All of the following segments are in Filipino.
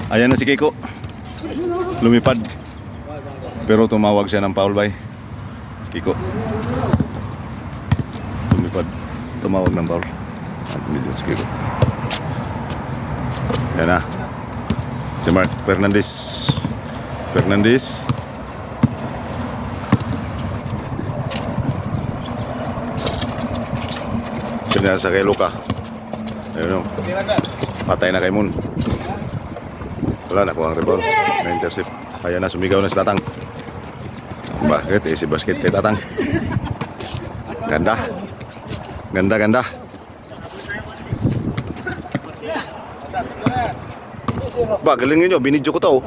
Ayan na si Kiko. Lumipad. Pero tumawag siya ng foul by. Si Kiko. Lumipad. Tumawag ng foul. Medyo si Kiko. Ayan na. Si Mark Fernandez. Pinasa kay Luka. Ayun o. Patay na kay Moon. Wala na kuha ang rebound. Na-intercept. Kaya na sumigaw na si Tatang. Bakit? Si basket kay Tatang. Ganda. Ba, galingin nyo. Binidyo ko to.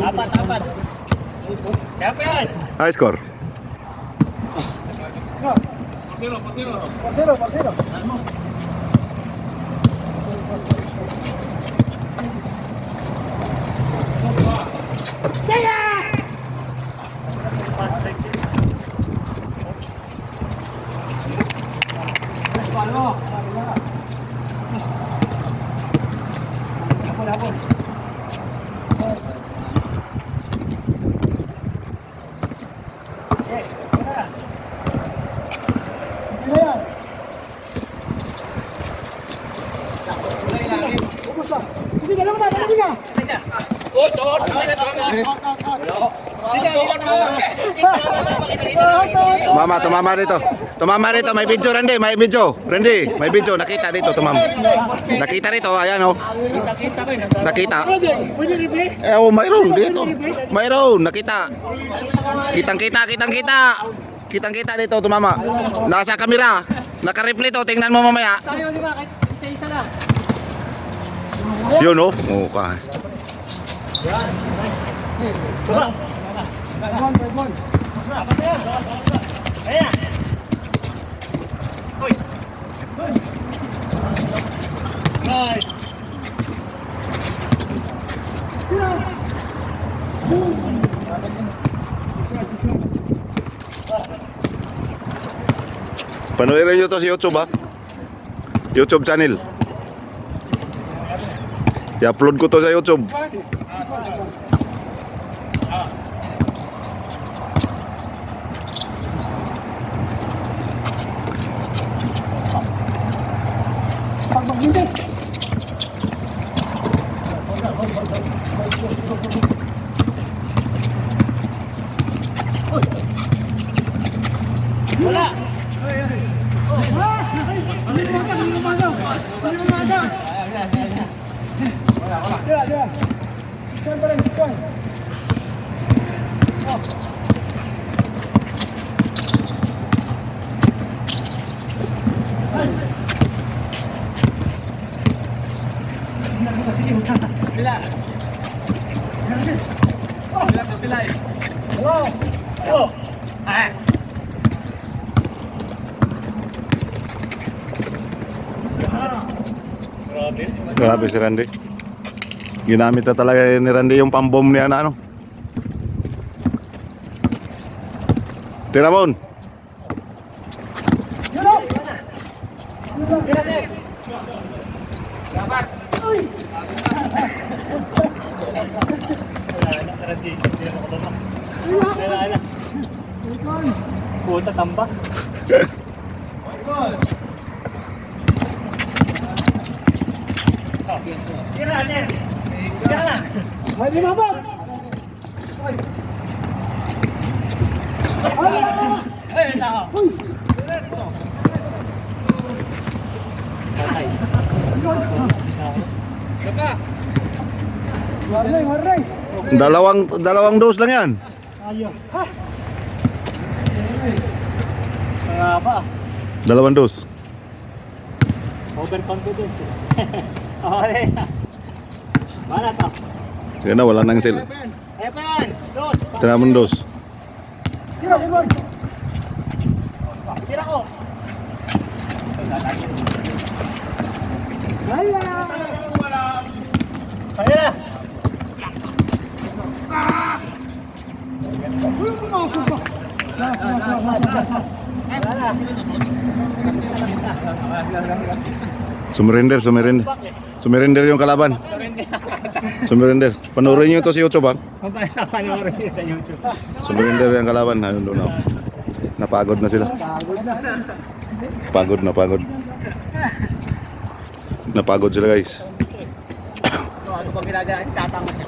Apat. High score. Por cero. Mama, tumama rito, may video Randy, may video, nakita dito, nakita rito, ayan o. Nakita. Oh, mayroon dito. Nakita. Kitang-kita dito, tumama. Nasa kamera, naka-replay to, tingnan mo mamaya. Tayo, di ba? Isa-isa lang. Yun o. Okay. Panuorin nyo to sa YouTube ha. YouTube channel. I-upload ko to sa YouTube. Wala. Grabe si Randy. Ginamit na talaga ni Randy yung pambom niya na ano. Tiramon. Puta tambak. Tira na. Mali mabot. Waray. Dalawang dose lang yan. Ayo. Grabe. Dalawang dos. Overconfidence. Okay. Mana to? Sige na, wala nang sale. Evan! Dos! Tinamon dos. Tira, Evan! Tira ko! Kaya na! Wala na. Sumerinder, sumerinder. Sumerinder yung kalaban. Sumerinder. Panoorin nyo ito si YouTube, ha? Panoorin niyo sa YouTube. Sumerinder yung kalaban. Ayun doon, oh. Napagod na sila. Pagod na, pagod. Napagod sila, guys. Ano ba ginagawa? Tatama niya.